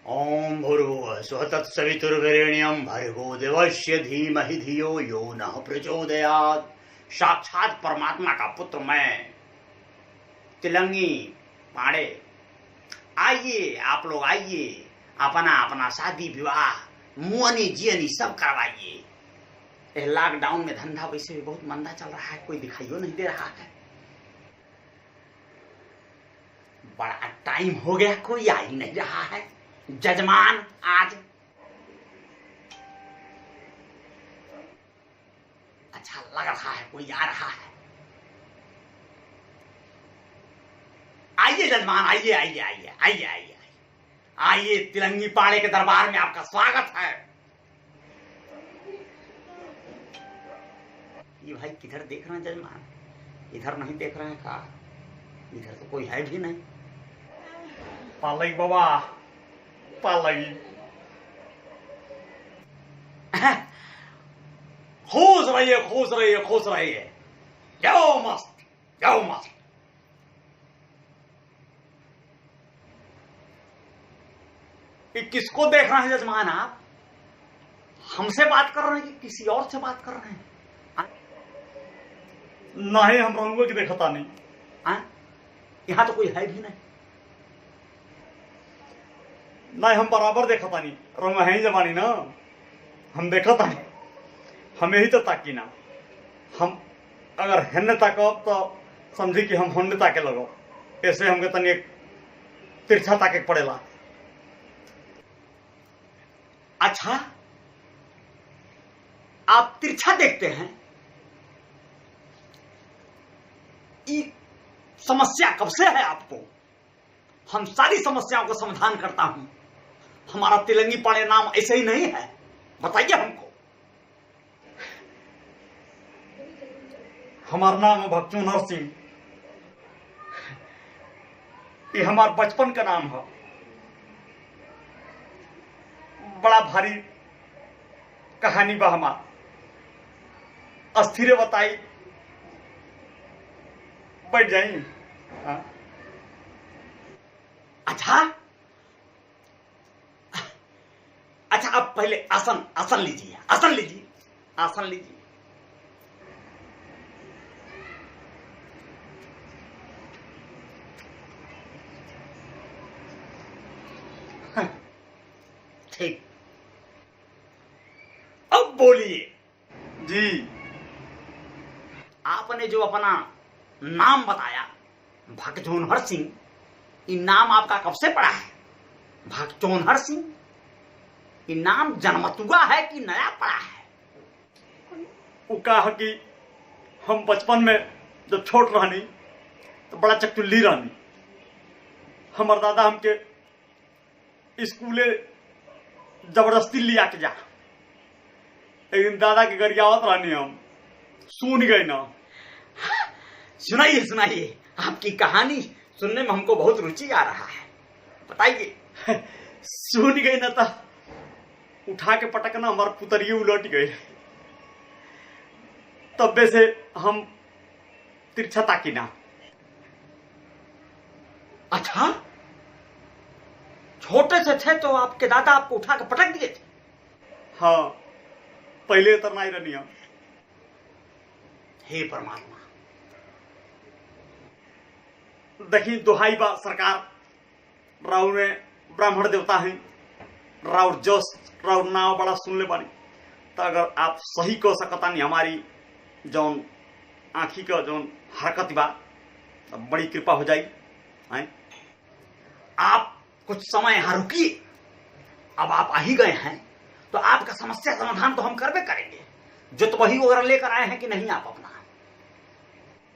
ओम भूर्भुवः स्वः तत्सवितुर्वरेण्यं भर्गो देवस्य धीमहि धियो यो नः प्रचोदयात्। साक्षात परमात्मा का पुत्र मैं तिलंगी पाड़े, आइए आप लोग आइए, अपना अपना शादी विवाह मुअनी जियनी सब करवाइए। लॉकडाउन में धंधा वैसे भी बहुत मंदा चल रहा है, कोई दिखाइयो नहीं दे रहा है। बड़ा टाइम हो गया, कोई आ ही नहीं रहा है। जजमान आज अच्छा लग रहा है, कोई आ रहा है। आइए जजमान, आइए आइए आइए आइए आइए आइए, तिलंगी पाड़े के दरबार में आपका स्वागत है। ये भाई किधर देख रहे हैं जजमान? इधर नहीं देख रहे हैं का? इधर तो कोई है भी नहीं। पालई बाबा, पालई। खुश रहिए खुश रहिए खुश रहिए, जाओ मस्त जाओ मस्त। ये किसको देख रहे हैं जजमान आप? हमसे बात कर रहे हैं कि किसी और से बात कर रहे हैं? नहीं, हम रंगों की देखता नहीं। यहां तो कोई है भी नहीं। नहीं, हम बराबर देखता नहीं। रंग है ही जमानी ना, हम देखता नहीं। हमें ही तो ताकी ना। हम अगर हेन्ने ताकब तो समझी कि हम होन्ने ताके लगो। ऐसे हमके तनी एक तिरछा ताके पड़ेला। अच्छा, आप तिरछा देखते हैं? ये समस्या कब से है आपको? हम सारी समस्याओं को समाधान करता हूं। हमारा तिलंगी पाड़े नाम ऐसे ही नहीं है, बताइए हमको। हमारा नाम है भक्तचूनहर सिंह। ये हमार बचपन का नाम है। बड़ा भारी कहानी बा हमार, अस्थिरे बताई। बैठ जाई। अच्छा अच्छा, आप पहले आसन आसन लीजिए, आसन लीजिए, आसन लीजिए। ठीक, अब बोलिए। जी, आपने जो अपना नाम बताया भक्तचूनहर सिंह, ये नाम आपका कब से पड़ा है? भक्तचूनहर सिंह ये नाम जन्मतुआ है कि नया पड़ा है? वो कहा कि हम बचपन में जब छोट रहनी तो बड़ा चकचुल्ली रहनी। हमार दादा हमके स्कूले जबरदस्ती लिया के जा। एक दिन दादा के घर आवत रहनी, हम सुन गए ना। सुनाइए सुनाइए, आपकी कहानी सुनने में हमको बहुत रुचि आ रहा है, बताइए। सुन गए ना था, उठा के पटकना हमारे पुतरिये उलट गए। तब्बे से हम तिरछा ताकी ना। अच्छा, छोटे से थे तो आपके दादा आपको उठा के पटक दिए थे? हाँ, पहले तो नहीं रहनी हम। हे परमात्मा, देखी दुहाई बा सरकार, राउर में ब्राह्मण देवता है, राउर जस राउर नाव बड़ा सुन ले बानी। तो अगर आप सही कह सकता नहीं हमारी जौन आँखी का जौन हरकत बा, तो बड़ी कृपा हो जाई। आप कुछ समय यहां रुकिए। अब आप आ ही गए हैं तो आपका समस्या समाधान तो हम करबे करेंगे। जुतबही वगैरह लेकर आए हैं कि नहीं आप अपना?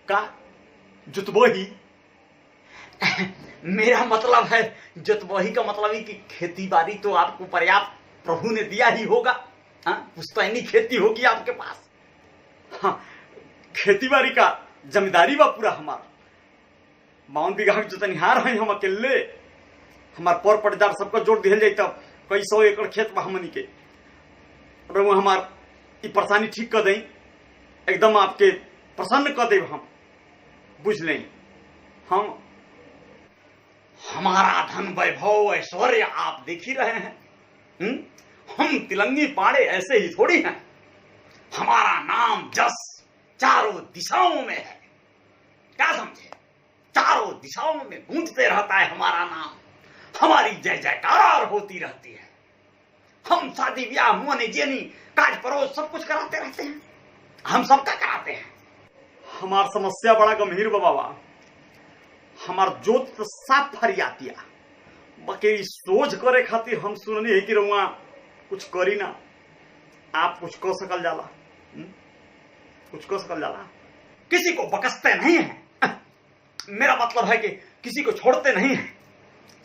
का जुतबही? मेरा मतलब है जुतबही का मतलब ही कि खेती बाड़ी तो आपको पर्याप्त प्रभु ने दिया ही होगा। पुश्तैनी खेती होगी आपके पास। हाँ, खेती बाड़ी का जमींदारी बा पूरा हमार। 52 बीघा के जोतनिहार हैं हम अकेले। हमार पर पटदार सबको जोड़ दिया जाए तब कई 100 एकड़ खेत बा हमनी के। रघु हमार ये परेशानी ठीक कर दें, एकदम आपके प्रसन्न कर दे हम, बुझ लें। हम हमारा धन वैभव ऐश्वर्य आप देख ही रहे हैं। हम तिलंगी पाड़े ऐसे ही थोड़ी हैं। हमारा नाम जस चारों दिशाओं में है, क्या समझे? चारों दिशाओं में गूंजते रहता है हमारा नाम, हमारी जय जयकार होती रहती है। हम शादी ब्याह मोने जेनी काज परोस सब कुछ कराते रहते हैं, हम सबका कराते हैं। हमार समस्या बड़ा गंभीर बा बाबा। हमार जोत तो साफ फरियातिया, बकेरी सोच करे खातिर हम सुननी है कि रउआ कुछ करी ना, आप कुछ कर सकल जाला। कुछ कर सकल जाला। किसी को बकसते नहीं है, मेरा मतलब है कि किसी को छोड़ते नहीं है।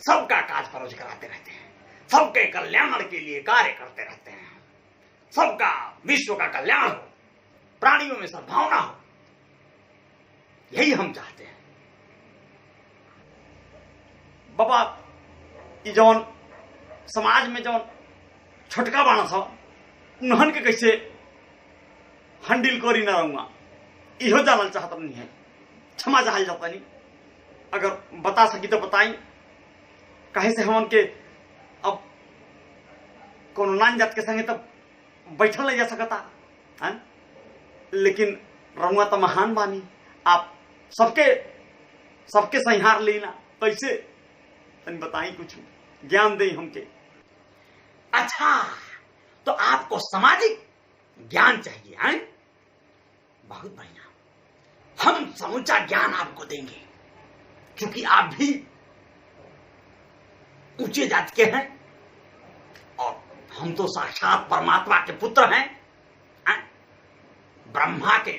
सबका काज परोज कराते रहते हैं, सबके कल्याण के लिए कार्य करते रहते हैं। सबका विश्व का कल्याण हो, प्राणियों में सद्भावना हो, यही हम चाहते हैं। बाबा ई जौन समाज में जौन छोटका बाना था उन्हन के कैसे हैंडल करी ना रहूंगा, इहो जानल चाहत नहीं है। क्षमा चाहल जाता नहीं, अगर बता सकी तो बताई। कहे से हमन के अब कोनो नान जात के संगे तब बैठल नहीं जा सकता है? लेकिन रहुआ तो महान बानी, आप सबके संहार लेना कैसे, तनी बताई, कुछ ज्ञान दे हमके। अच्छा, तो आपको सामाजिक ज्ञान चाहिए है? बहुत बढ़िया, हम समूचा ज्ञान आपको देंगे, क्योंकि आप भी ऊंचे जात के हैं और हम तो साक्षात परमात्मा के पुत्र हैं। ब्रह्मा के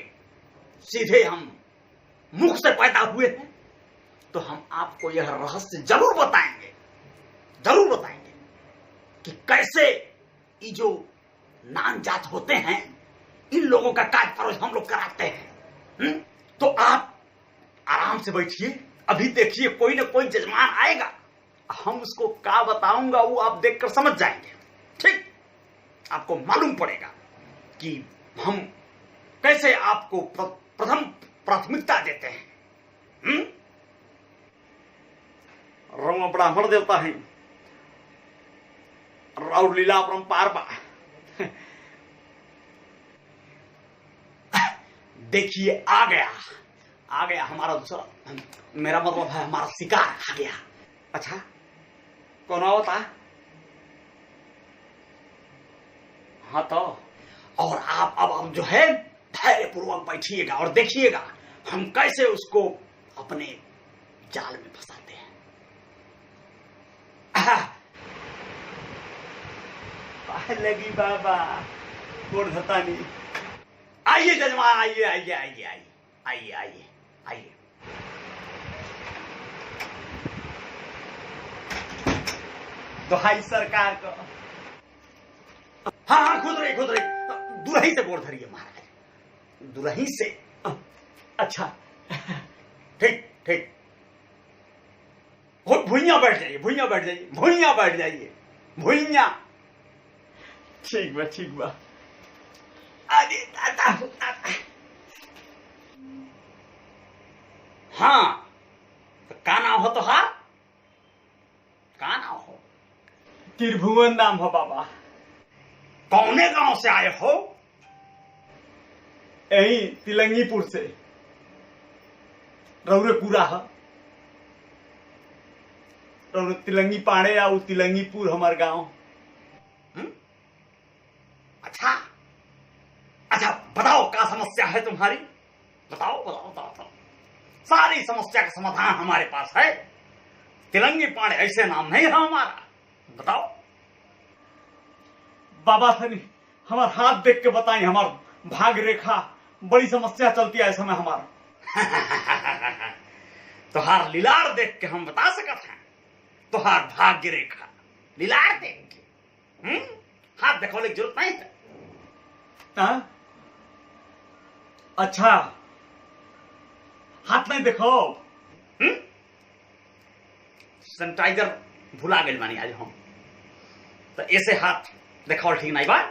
सीधे हम मुख से पैदा हुए हैं, तो हम आपको यह रहस्य जरूर बताएंगे कि कैसे ये जो नान जात होते हैं इन लोगों का काज परोज हम लोग कराते हैं। तो आप आराम से बैठिए, अभी देखिए कोई ना कोई जजमान आएगा, हम उसको क्या बताऊंगा वो आप देखकर समझ जाएंगे। ठीक, आपको मालूम पड़ेगा कि हम कैसे आपको प्रथम प्राथमिकता देते हैं। रउआ ब्राह्मण देवता है, राउर लीला अपरंपार बा। देखिए आ गया हमारा दूसरा, मेरा मतलब है हमारा शिकार आ गया। अच्छा, कौन होता? हाँ तो, और आप अब जो है धैर्य पूर्वक बैठिएगा और देखिएगा हम कैसे उसको अपने जाल में फंसाते हैं। लगी बाबा गोड़ धतानी। आइए जजमान, आइए आइए आइए आइए आइए आइए आइए। तो हाई सरकार को। हाँ, खुद रही दुरही से गोड़ धरिए महाराज, दुरही से। अच्छा, ठीक, भुइया बैठ जाइए, भुइया। ठीक बा। अरे दादा। हाँ, तो का नाम हो तुहार? का नाम हो? त्रिभुवन नाम हो बाबा। कौने गांव से आए हो? यही तिलंगीपुर से। रौरे पूरा है, रौरे तिलंगी पाड़े या तिलंगीपुर हमार गांव। अच्छा, बताओ क्या समस्या है तुम्हारी? बताओ। सारी समस्या का समाधान हमारे पास है। तिलंगी पाड़े ऐसे नाम नहीं है हमारा। बताओ। बाबा सनी हमार हाथ देख के बताई, हमार भाग रेखा बड़ी समस्या चलती है इस समय हमारा। तुहार लीलार देख के हम बता सकते हैं तुहार भाग्य रेखा। लीलार देख के हाथ दिखाने की जरूरत नहीं है। अच्छा, हाथ नहीं देखो। सैनिटाइजर भुला गए मानी आज हम, तो ऐसे हाथ देखो ठीक नहीं बा।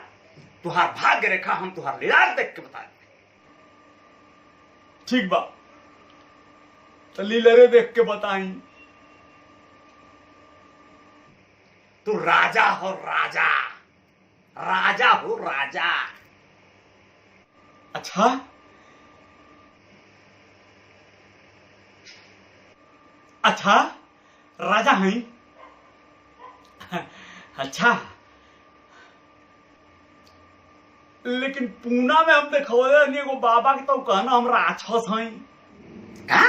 तुहार भाग्य रेखा हम तुहार लीलार देख के बता। ठीक बा, तो लीलरे देख के बताई। तू राजा हो राजा, राजा हो राजा। अच्छा अच्छा, राजा हैं? अच्छा, लेकिन पूना में हम देखो एगो बाबा के तो कहना हम राक्षस हैं। का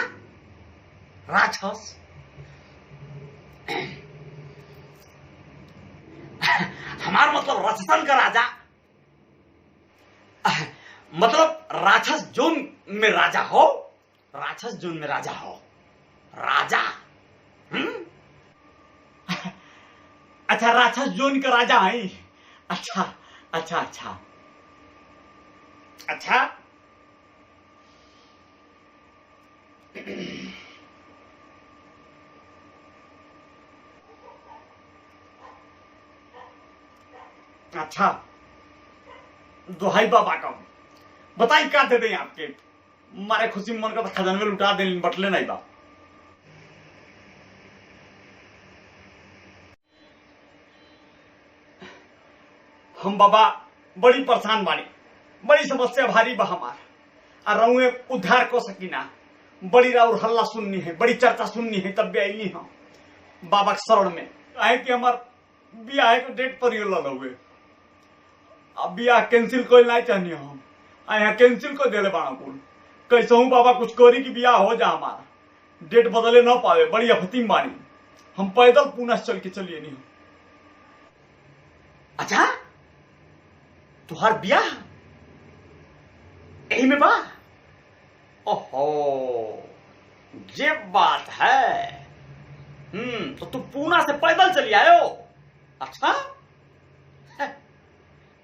राक्षस? हमारा मतलब राक्षसन का राजा, मतलब राक्षस जोन में राजा हो, राक्षस जोन में राजा हो, राजा। अच्छा, राक्षस जोन का राजा है। अच्छा अच्छा अच्छा अच्छा, अच्छा, दोहाई बाबा का बताई क्या दे दें आपके मारे खुशी मन का खजान में लुटा दे, बटले नहीं बाप। हम बाबा बड़ी परेशान बाड़ी, बड़ी समस्या भारी बा हमार, और रहुए उद्धार को सकीना। बड़ी राउर हल्ला सुननी है, बड़ी चर्चा सुननी है, तब भी आई हम बाबा के शरण में आए कि हमार ब्याह को डेट पर लगे हुए। अब ब्याह कैंसिल कोई नहीं चाहनी हम यहाँ कैंसिल को दे बाड़ा कुल। कैसे हूँ बाबा कुछ करी कि ब्याह हो जा, हमारा डेट बदले ना पावे। बड़ी अफतीम बानी, हम पैदल पुनः चल के चलिए नहीं। अच्छा, तुहार ब्याह यही में बा? ओहो, ये बात है। तो तू पूना से पैदल चली आयो? अच्छा,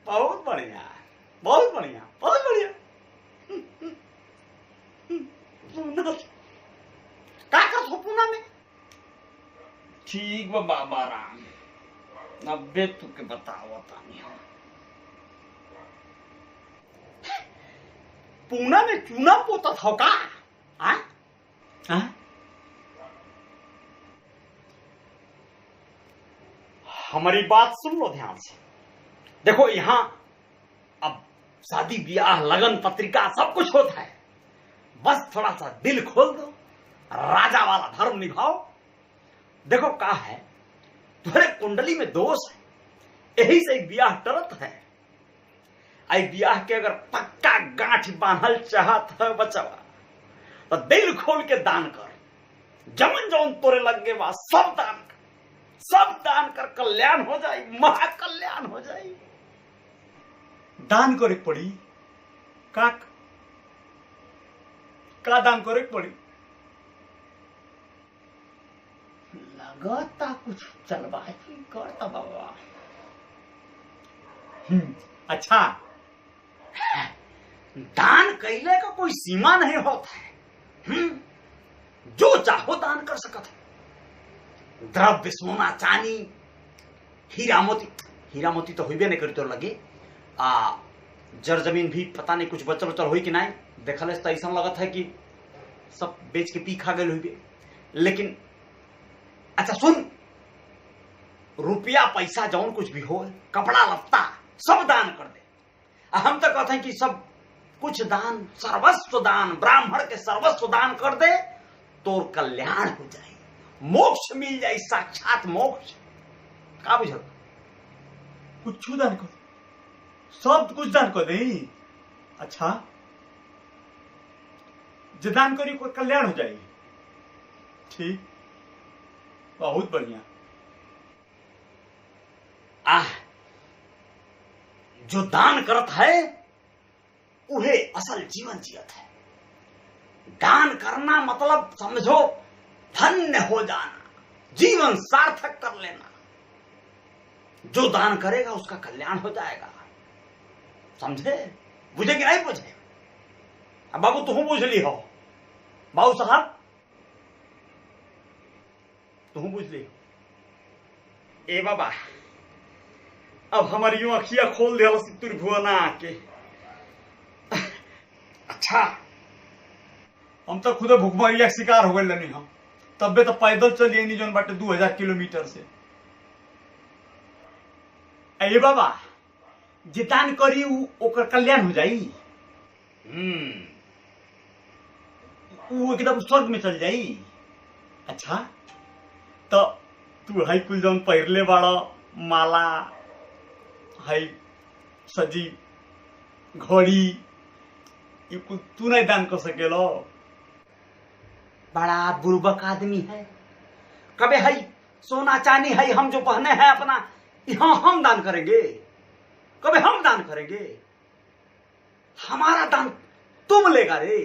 बहुत बढ़िया, बहुत बढ़िया, बहुत बढ़िया। पूना का हो पूना में? ठीक बा बाबा राम, नब्बे तू के बताओ तानी। पूना में चूना पोता था का? हमारी बात सुन लो ध्यान से। देखो यहां अब शादी ब्याह लगन पत्रिका सब कुछ होता है, बस थोड़ा सा दिल खोल दो, राजा वाला धर्म निभाओ। देखो क्या है, तुम्हारे कुंडली में दोष है, यही से ब्याह टरत है। आई ब्याह के अगर पक्का गांठ बांधल चाहत है बचवा, तो दिल खोल के दान कर। जमन जौन तोरे लगे बा सब दान कर, सब दान कर, कल्याण हो जाए, महाकल्याण हो जाए। दान करे पड़ी का दान करे पड़ी? लगता कुछ चलबाजी करता बाबा। अच्छा, दान कैले का कोई सीमा नहीं होता है। जो चाहो दान कर सकते है। द्रव्य, सोना, चांदी, हीरा मोती, हीरा मोती तो हुई नहीं करी तो लगे। जर जमीन भी पता नहीं कुछ बचल बचल हुई कि नहीं, देखल तो ऐसा लगता है कि सब बेच के पी खा गए हुई। लेकिन अच्छा सुन, रुपया पैसा जौन कुछ भी हो, कपड़ा लत्ता सब दान कर दे। हम तो कहते हैं कि सब कुछ दान, सर्वस्व दान, ब्राह्मण के सर्वस्व दान कर दे तो कल्याण हो जाए, मोक्ष मिल जाए, साक्षात मोक्ष। का बुझल? कुछ दान कर, सब कुछ दान कर दे। अच्छा, जो दान करी को कल्याण हो जाए। ठीक, बहुत बढ़िया। जो दान करत है उहे असल जीवन जियत है। दान करना मतलब समझो धन्य हो जाना, जीवन सार्थक कर लेना। जो दान करेगा उसका कल्याण हो जाएगा। समझे? बुझे कि नहीं बुझे? अब बाबू तुम बुझ ली हो, बाबू साहब तुम बुझ ली। ए बाबा, अब हमारी यूं अखिया खोल दिया सितुर भुवना आके। अच्छा, हम तो खुद भूखमरिया शिकार हो गए। हम तब्बे तो पैदल चलिए नहीं, जो बाटे 2000 किलोमीटर से। ए बाबा जे दान करी ओकर कल्याण हो जाई, वो एकदम स्वर्ग में चल जाई। अच्छा तो तू है कुल जौन पहिरले बाड़ा माला है सजी घड़ी ये कुल तू नहीं दान कर सकेलो? बड़ा बुर्बक आदमी है। कबे है सोना चांदी है हम जो पहने हैं अपना यहाँ हम दान करेंगे? कबे हम दान करेंगे? हमारा दान तुम लेगा रे।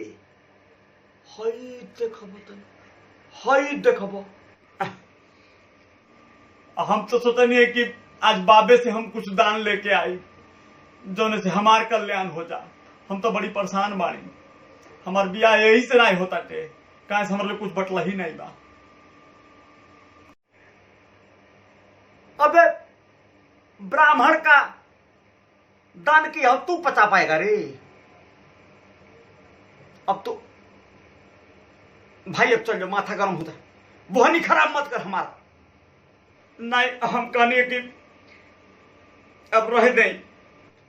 हई देखबो तनी, हई देखबो। हम तो सोचनी है कि आज बाबे से हम कुछ दान लेके आई जोने से हमार कल्याण हो जा। हम तो बड़ी परेशान बाड़ी, हमार बियाह यही से नहीं होता टे, कहा से हमारे कुछ बटला ही नहीं बा। अबे ब्राह्मण का दान किया तू पचा पाएगा रे? अब तो भाई अब चल जाओ, माथा गर्म होता है। बोहनी खराब मत कर हमारा। नहीं हम कहने कि अब रह दें। ए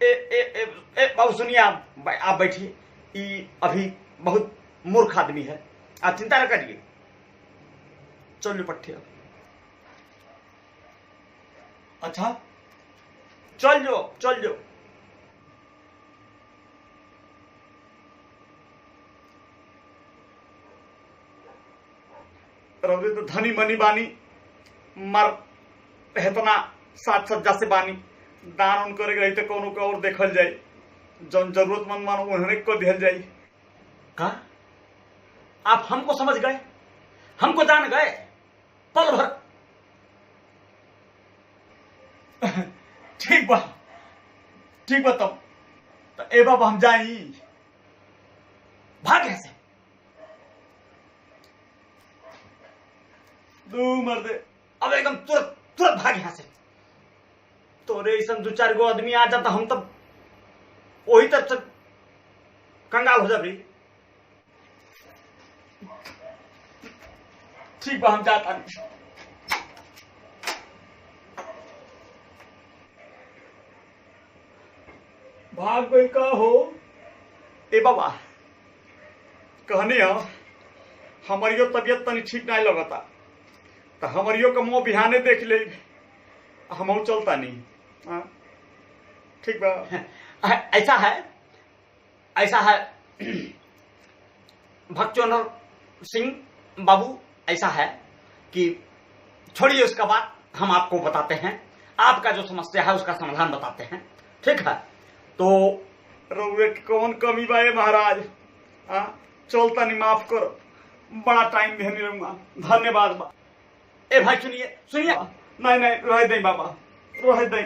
ए ए, ए बाबू सुनिए, आप बैठिए। ये अभी बहुत मूर्ख आदमी है, आप चिंता न करिए। चल पट्टी अब। अच्छा चल जो, चल जो। रवि तो धनी मनी बानी, मर हेतना साज सज्जा से बानी, दान उन करे रही तो कोनो को और देखल जाए, जौन जरूरतमंद मानो उन्हें को दिहल जाए। का आप हमको समझ गए, हमको जान गए पल भर। ठीक बा तब तो ए बाबा हम जाई। भाग से दू मर्दे। अब एकदम तुरंत तुरंत भाग यहां से। तोरे ऐसा दो चार गो आदमी आ जाता हम तब वही तक कंगाल हो जाबी। ठीक बा हम जाता नहीं। भाग गई का हो? ए बाबा कहनी हमारियो तबियत तनी ठीक नहीं लगता, तो हमारियो का मुंह बिहाने देख ले, हम चलता नहीं। ठीक बा। ऐसा है भक्चोनर सिंह बाबू, ऐसा है कि छोड़िए उसका बात, हम आपको बताते हैं। आपका जो समस्या है उसका समाधान बताते हैं, ठीक है? तो रउए की कौन कमी बा महाराज? चलता नहीं, माफ करो, बड़ा टाइम भी नहीं रहूंगा। धन्यवाद बा। ए भाई सुनिए सुनिए। नहीं नहीं रह दे बाबा, रह दे।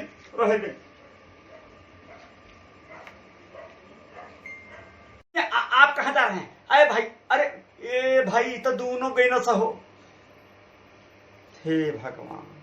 आप कहाँ जा रहे हैं? अरे भाई, अरे ए भाई तो दोनों गई ना सहो। हे भगवान।